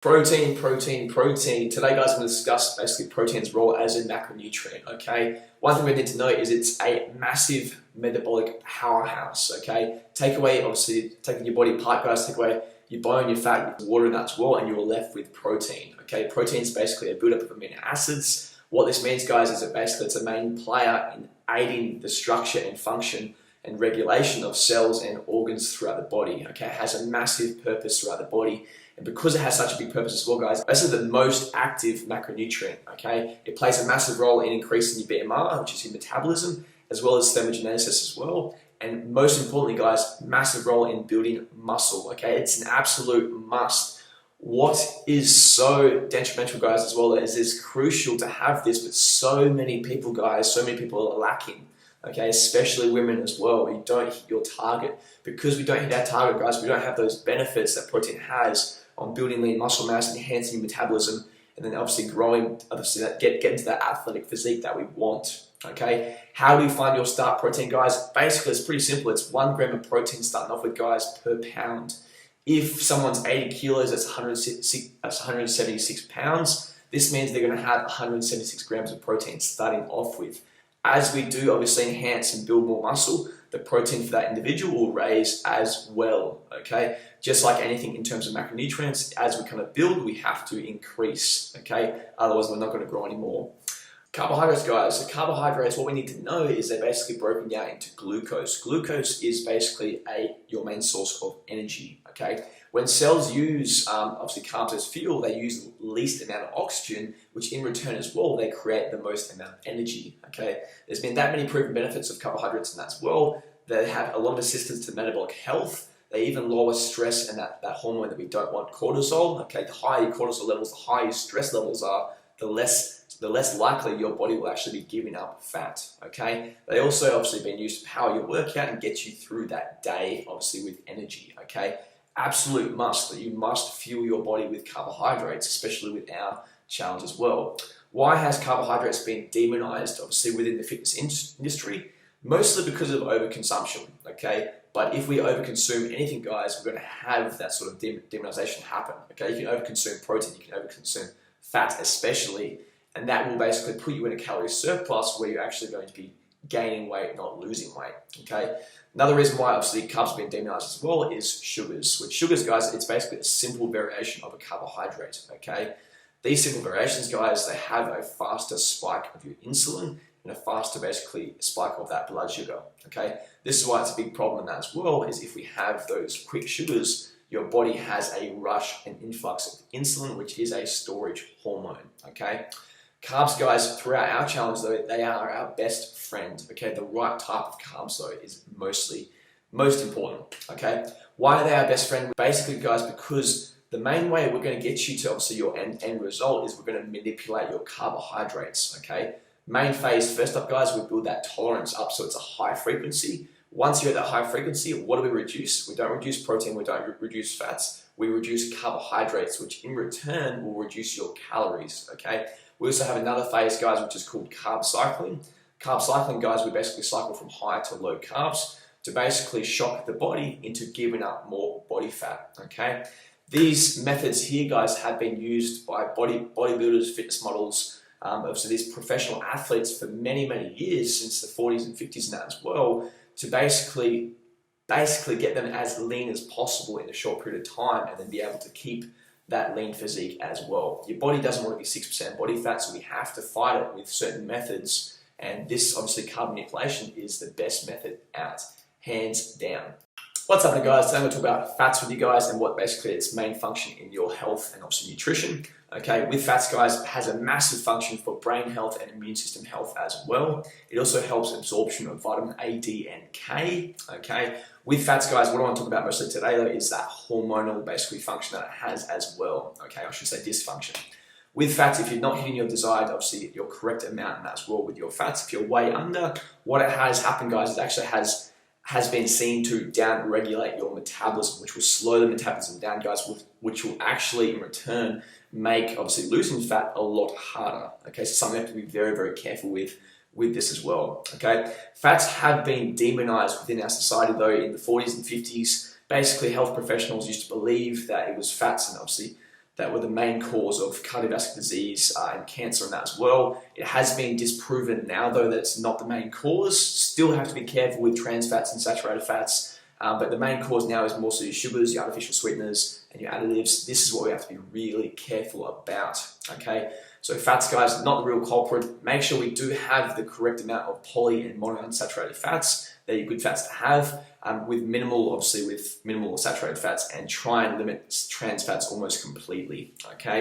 Protein. Today, guys, I'm going to discuss basically protein's role as a macronutrient, okay? One thing we need to know is it's a massive metabolic powerhouse, okay? Take away, obviously, taking your body apart, guys, take away your bone, your fat, your water, and that as well, and you're left with protein, okay? Protein is basically a buildup of amino acids. What this means, guys, is that basically it's a main player in aiding the structure and function and regulation of cells and organs throughout the body, okay? It has a massive purpose throughout the body. And because it has such a big purpose as well, guys, this is the most active macronutrient, okay? It plays a massive role in increasing your BMR, which is your metabolism, as well as thermogenesis as well. And most importantly, guys, massive role in building muscle, okay? It's an absolute must. What is so detrimental, guys, as well, is it's crucial to have this, but so many people, guys, so many people are lacking, okay? Especially women as well. You don't hit your target. Because we don't hit our target, guys, we don't have those benefits that protein has on building lean muscle mass, enhancing your metabolism, and then obviously growing, obviously that get into that athletic physique that we want, okay? How do you find your start protein, guys? Basically, it's pretty simple. It's 1 gram of protein starting off with, guys, per pound. If someone's 80 kilos, that's 176 pounds. This means they're gonna have 176 grams of protein starting off with. As we do obviously enhance and build more muscle, the protein for that individual will raise as well, okay? Just like anything in terms of macronutrients, as we kind of build, we have to increase, okay? Otherwise, we're not gonna grow anymore. Carbohydrates, guys. So carbohydrates, what we need to know is they're basically broken down into glucose. Glucose is basically your main source of energy, okay? When cells use, obviously, carbs as fuel, they use the least amount of oxygen, which in return as well, they create the most amount of energy, okay? There's been that many proven benefits of carbohydrates in that as well. They have a lot of assistance to metabolic health. They even lower stress and that hormone that we don't want, cortisol, okay? The higher your cortisol levels, the higher your stress levels are, the less likely your body will actually be giving up fat, okay? They also obviously been used to power your workout and get you through that day, obviously with energy, okay? Absolute must that you must fuel your body with carbohydrates, especially with our challenge as well. Why has carbohydrates been demonized, obviously, within the fitness industry? Mostly because of overconsumption, okay? But if we overconsume anything, guys, we're going to have that sort of demonization happen, okay? You can overconsume protein, you can overconsume fat especially, and that will basically put you in a calorie surplus where you're actually going to be gaining weight, not losing weight, okay? Another reason why obviously carbs have been demonized as well is sugars. With sugars, guys, it's basically a simple variation of a carbohydrate, okay? These simple variations, guys, they have a faster spike of your insulin and a faster basically spike of that blood sugar, okay? This is why it's a big problem in that as well, is if we have those quick sugars, your body has a rush and influx of insulin, which is a storage hormone, okay? Carbs, guys, throughout our challenge though, they are our best friend, okay? The right type of carbs though is most important, okay? Why are they our best friend? Basically, guys, because the main way we're gonna get you to obviously your end result is we're gonna manipulate your carbohydrates, okay? Main phase, first up, guys, we build that tolerance up so it's a high frequency. Once you're at that high frequency, what do we reduce? We don't reduce protein, we don't reduce fats, we reduce carbohydrates, which in return will reduce your calories, okay? We also have another phase, guys, which is called carb cycling. Carb cycling, guys, we basically cycle from high to low carbs to basically shock the body into giving up more body fat, okay? These methods here, guys, have been used by bodybuilders, fitness models, obviously these professional athletes for many, many years, since the 40s and 50s and that as well, to basically get them as lean as possible in a short period of time and then be able to keep that lean physique as well. Your body doesn't want to be 6% body fat, so we have to fight it with certain methods, and this obviously carb manipulation is the best method out, hands down. What's happening, guys? Today I'm going to talk about fats with you guys and what basically its main function in your health and obviously nutrition. Okay, with fats, guys, it has a massive function for brain health and immune system health as well. It also helps absorption of vitamin A, D, and K. Okay, with fats, guys, what I want to talk about mostly today though is that hormonal basically function that it has as well. Okay, I should say dysfunction. With fats, if you're not hitting your desired, obviously your correct amount, and that's well with your fats. If you're way under, what it has happened, guys, it actually has been seen to down-regulate your metabolism, which will slow the metabolism down, guys, which will actually in return make obviously losing fat a lot harder. Okay, so something you have to be very, very careful with this as well. Okay, fats have been demonized within our society though in the 40s and 50s. Basically, health professionals used to believe that it was fats, and obviously that were the main cause of cardiovascular disease and cancer and that as well. It has been disproven now, though, that it's not the main cause. Still have to be careful with trans fats and saturated fats, but the main cause now is more so your sugars, your artificial sweeteners, and your additives. This is what we have to be really careful about, okay? So fats, guys, not the real culprit. Make sure we do have the correct amount of poly and monounsaturated fats. They're good fats to have, with minimal saturated fats, and try and limit trans fats almost completely, okay?